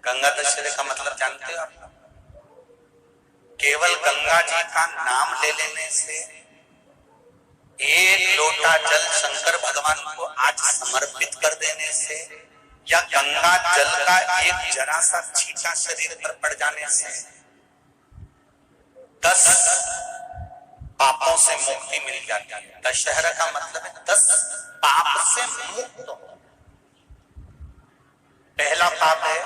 गंगा दशहरे का मतलब जानते हो आप? केवल गंगा जी का नाम ले लेने से, एक लोटा जल शंकर भगवान को आज समर्पित कर देने से, या गंगा जल का एक जरा सा छींटा शरीर पर पड़ जाने से 10 पापों से मुक्ति मिल जाती है। दशहरा का मतलब है 10 पाप से मुक्त हो। पहला पाप है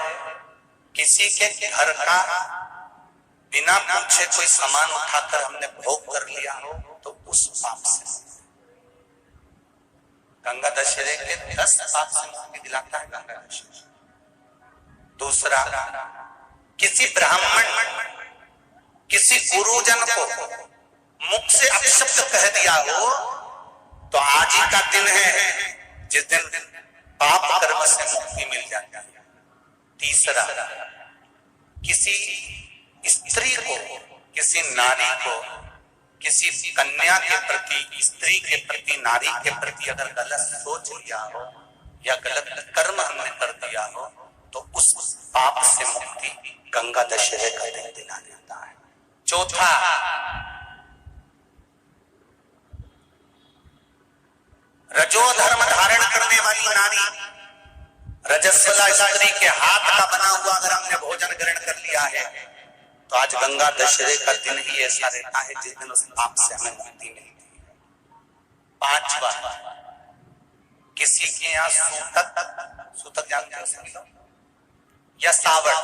किसी के घर का बिना पूछे कोई सामान उठाकर हमने भोग कर लिया हो, तो उस पाप से। गंगा दशहरे के 10 पाप से मुक्ति दिलाता है गंगा दशहरा। दूसरा, किसी ब्राह्मण किसी गुरुजन को मुख से अपशब्द कह दिया हो, तो आज ही का दिन है जिस दिन पाप कर्म से मुक्ति मिल जाती है। तीसरा, किसी स्त्री को, किसी नारी को, किसी कन्या के प्रति, स्त्री के प्रति, नारी के प्रति अगर गलत सोच लिया हो या गलत कर्म हमने कर दिया हो, तो उस पाप से मुक्ति गंगा दशहरे का दिन दिला देता है। चौथा, रजो धर्म धारण करने वाली नारी, रजस्वला स्त्री के हाथ का बना हुआ अगर हमने भोजन ग्रहण कर लिया है, तो आज गंगा दशहरे का दिन ही ऐसा रहता है जिस दिन उस पाप से हमें मुक्ति मिलती है। पांचवा, किसी के यहाँ सूतक जानते हो या सावड़।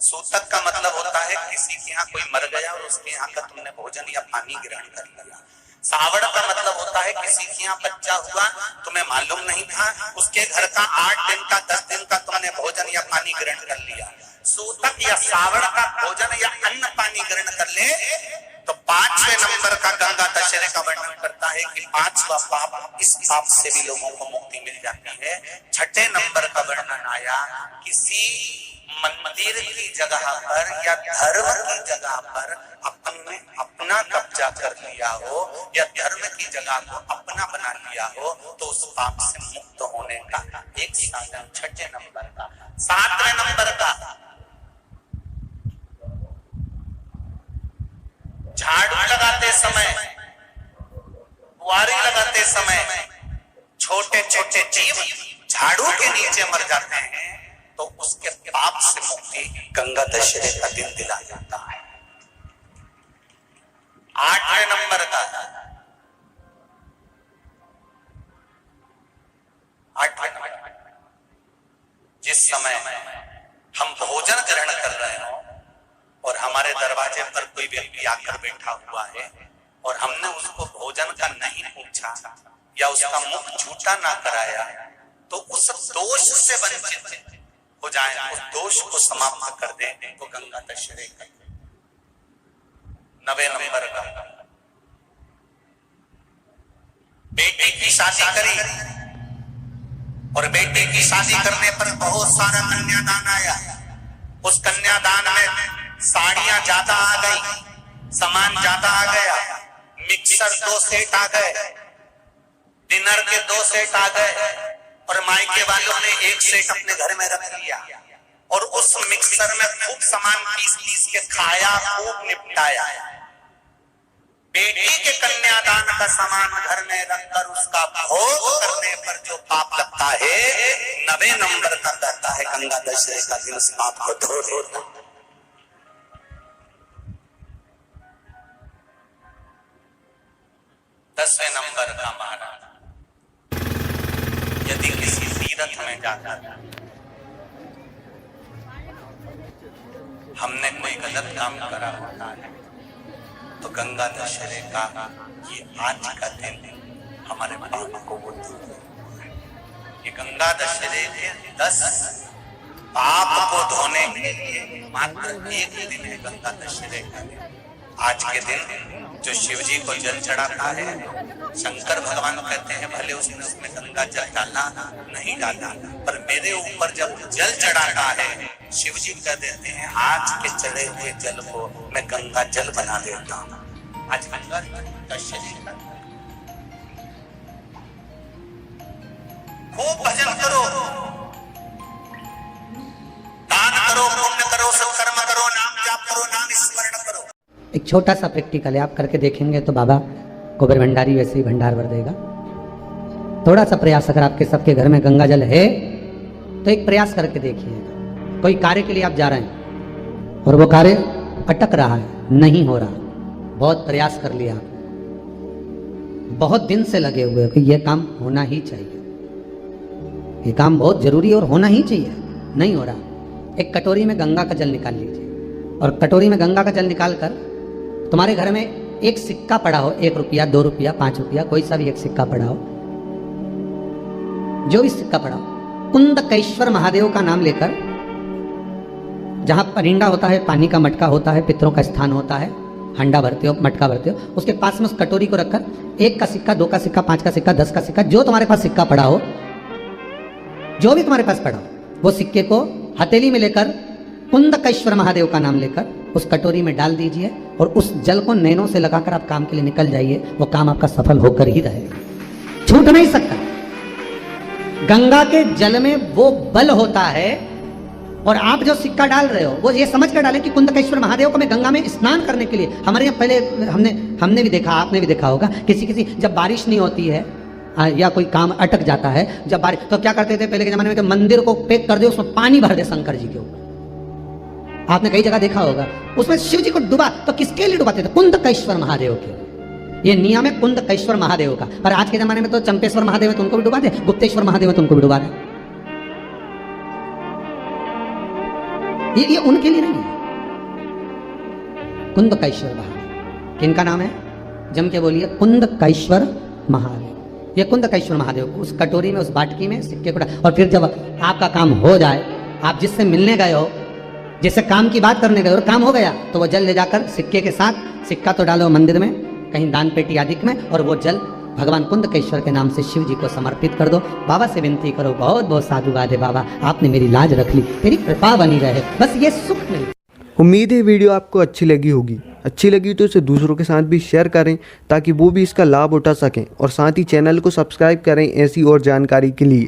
सूतक का मतलब होता है किसी के यहाँ कोई मर गया और उसके यहाँ का तुमने भोजन या पानी ग्रहण कर लिया। सावड़ का मतलब होता है किसी के यहाँ बच्चा हुआ, तुम्हें मालूम नहीं था, उसके घर का 8 दिन का 10 दिन का तुमने भोजन या पानी ग्रहण कर लिया। सूतक या सावड़ का भोजन या अन्न पानी ग्रहण कर ले, तो 5वें नंबर का गंगा दशहरे का वर्णन करता है कि 5वां पाप, इस पाप से भी लोगों को मुक्ति मिल जाती है। 6ठे नंबर का वर्णन आया, किसी मंदिर की जगह पर या धर्म की जगह पर अपने अपना कब्जा कर लिया हो या धर्म की जगह को अपना बना लिया हो, तो उस पाप से मुक्त होने का एक साधन 6ठे नंबर का। 7वें नंबर का, झाड़ू लगाते समय, बुआरी लगाते समय छोटे छोटे जीव झाड़ू के नीचे मर जाते हैं, तो उसके पाप से मुक्ति गंगा दशहरे का दिन दिला जाता है। 8वें नंबर का, 8वें नंबर, जिस समय हम भोजन ग्रहण कर रहे हो और हमारे दरवाजे पर कोई व्यक्ति आकर बैठा हुआ है और हमने उसको भोजन का नहीं पूछा या उसका मुख झूठा ना कराया, तो उस दोष से वंचित हो जाए, उस दोष को समाप्त कर दे, तो गंगा दशहरे का। 9वें नंबर का, बेटी की शादी करी और बेटी की शादी करने पर बहुत सारा कन्यादान आया। उस कन्यादान में साड़ियां ज्यादा आ गई, सामान ज्यादा आ गया, मिक्सर 2 सेट आ गए, डिनर के 2 सेट आ गए, और मायके वालों ने 1 सेट अपने घर में रख लिया और उस मिक्सर में खूब सामान पीस के खाया, खूब निपटाया। बेटी के कन्यादान का सामान घर में रखकर उसका भोग करने पर जो पाप लगता है, 9वें नंबर का कहता है गंगा दशहरे का दिन उस पाप को धो देता। 10वें नंबर का महाराज, यदि किसी तीर्थ में जाता था, हमने कोई गलत काम करा होता है, तो गंगा दशहरे का ये आज का दिन हमारे पाप को वो दूर करता है। ये गंगा दशहरे के 10 पाप को धोने के लिए मात्र एक दिन है गंगा दशहरे का दिन। आज के दिन जो शिव जी को जल चढ़ाता है, शंकर भगवान कहते हैं भले उसने उसमें गंगा जल डाला नहीं डाला, पर मेरे ऊपर जब जल चढ़ाता है, शिव जी कह देते हैं आज के चढ़े हुए जल को मैं गंगा जल बना देता हूँ। आज गंगा दशहरे का खूब भजन करो, दान छोटा सा प्रैक्टिकल है, आप करके देखेंगे तो बाबा कुबेर भंडारी वैसे ही भंडार भर देगा। थोड़ा सा प्रयास, अगर आपके सबके घर में गंगा जल है तो एक प्रयास करके देखिएगा। कोई कार्य के लिए आप जा रहे हैं और वो कार्य अटक रहा है, नहीं हो रहा, बहुत प्रयास कर लिया, बहुत दिन से लगे हुए कि ये काम होना ही चाहिए, ये काम बहुत जरूरी और होना ही चाहिए, नहीं हो रहा। एक कटोरी में गंगा का जल निकाल लीजिए और कटोरी में गंगा का जल निकाल कर तुम्हारे घर में एक सिक्का पड़ा हो, 1 रुपया, 2 रुपया, 5 रुपया, कोई सा भी एक सिक्का पड़ा हो, जो भी सिक्का पड़ा हो, कुंदकेश्वर महादेव का नाम लेकर, जहां परिंडा होता है, पानी का मटका होता है, पितरों का स्थान होता है, हंडा भरते हो, मटका भरते हो, उसके पास में उस कटोरी को रखकर 1 का सिक्का, 2 का सिक्का, 5 का सिक्का, 10 का सिक्का, जो तुम्हारे पास सिक्का पड़ा हो, जो भी तुम्हारे पास पड़ा हो, वो सिक्के को हथेली में लेकर कुंदकेश्वर महादेव का नाम लेकर उस कटोरी में डाल दीजिए और उस जल को नैनों से लगाकर आप काम के लिए निकल जाइए। वो काम आपका सफल होकर ही रहेगा, छूट नहीं सकता। गंगा के जल में वो बल होता है, और आप जो सिक्का डाल रहे हो वो ये समझ कर डालें कि कुंदकेश्वर महादेव को मैं गंगा में स्नान करने के लिए, हमारे यहाँ पहले हमने भी देखा, आपने भी देखा होगा, किसी जब बारिश नहीं होती है या कोई काम अटक जाता है, जब बारिश, तो क्या करते थे पहले के जमाने में कि मंदिर को पैक कर दे, उसमें पानी भर दे शंकर जी के ऊपर। आपने कई जगह देखा होगा, उसमें शिव जी को डुबा, तो किसके लिए डुबाते थे? कुंदकेश्वर महादेव के। ये नियम है कुंदकेश्वर महादेव का। पर आज के जमाने में तो चंपेश्वर महादेव है तो उनको भी डुबा दे, गुप्तेश्वर महादेव है तो उनको भी डुबा दे। ये उनके लिए नहीं है। कुंदकेश्वर महादेव किनका नाम है? जम के बोलिए, कुंदकेश्वर महादेव। ये कुंदकेश्वर महादेव उस कटोरी में, उस बाटकी में सिक्के को, और फिर जब आपका काम हो जाए, आप जिससे मिलने गए हो, जिससे काम की बात करने गए और काम हो गया, तो वो जल ले जाकर सिक्के के साथ, सिक्का तो डालो मंदिर में, कहीं दान पेटी आदि में, और वो जल भगवान कुंदकेश्वर के नाम से शिव जी को समर्पित कर दो। बाबा से विनती करो, बहुत बहुत साधुवाद है बाबा, आपने मेरी लाज रख ली, तेरी कृपा बनी रहे, बस ये सुख मिले। उम्मीद है वीडियो आपको अच्छी लगी होगी। अच्छी लगी तो इसे दूसरों के साथ भी शेयर करें ताकि वो भी इसका लाभ उठा सकें, और साथ ही चैनल को सब्सक्राइब करें ऐसी और जानकारी के लिए।